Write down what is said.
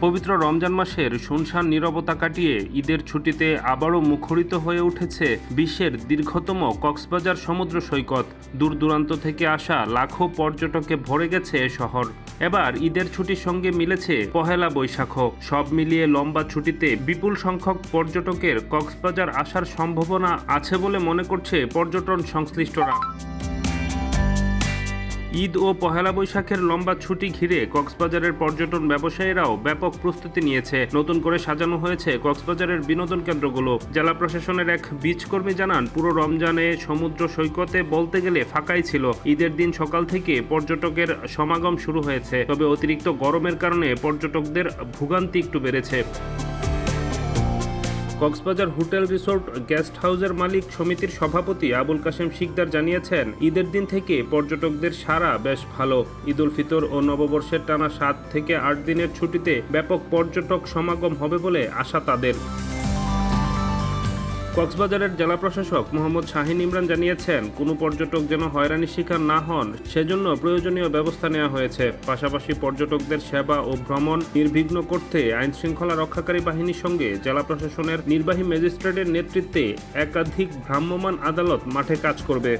পবিত্র রমজান মাসের শুনশান নীরবতা কাটিয়ে ঈদের ছুটিতে আবারও মুখরিত হয়ে উঠেছে বিশ্বের দীর্ঘতম কক্সবাজার সমুদ্র সৈকত। দূর দূরান্ত থেকে আসা লাখো পর্যটকে ভরে গেছে এ শহর। এবার ঈদের ছুটির সঙ্গে মিলেছে পহেলা বৈশাখও। সব মিলিয়ে লম্বা ছুটিতে বিপুল সংখ্যক পর্যটকের কক্সবাজার আসার সম্ভাবনা আছে বলে মনে করছে পর্যটন সংশ্লিষ্টরা। ঈদ ও পহেলা বৈশাখের লম্বা ছুটি ঘিরে কক্সবাজারের পর্যটন ব্যবসায়ীরাও ব্যাপক প্রস্তুতি নিয়েছে। নতুন করে সাজানো হয়েছে কক্সবাজারের বিনোদন কেন্দ্রগুলো। জেলা প্রশাসনের এক বীজকর্মী জানান, পুরো রমজানে সমুদ্র সৈকতে বলতে গেলে ফাঁকাই ছিল। ঈদের দিন সকাল থেকে পর্যটকের সমাগম শুরু হয়েছে, তবে অতিরিক্ত গরমের কারণে পর্যটকদের ভোগান্তি একটু বেড়েছে। কক্সবাজার হোটেল রিসোর্ট গেস্ট হাউসের মালিক সমিতির সভাপতি আবুল কাশেম শিকদার জানিয়েছেন, ঈদের দিন থেকে পর্যটকদের সাড়া বেশ ভালো। ঈদ উল ফিতর ও নববর্ষের টানা 7 থেকে 8 দিনের ছুটিতে ব্যাপক পর্যটক সমাগম হবে বলে আশা তাদের। কক্সবাজারের জেলা প্রশাসক মোহাম্মদ শাহিন ইমরান জানিয়েছেন, কোনো পর্যটক যেন হয়রানির শিকার না হন সেজন্য প্রয়োজনীয় ব্যবস্থা নেওয়া হয়েছে। পাশাপাশি পর্যটকদের সেবা ও ভ্রমণ নির্বিঘ্ন করতে আইনশৃঙ্খলা রক্ষাকারী বাহিনীর সঙ্গে জেলা প্রশাসনের নির্বাহী ম্যাজিস্ট্রেটের নেতৃত্বে একাধিক ভ্রাম্যমাণ আদালত মাঠে কাজ করবে।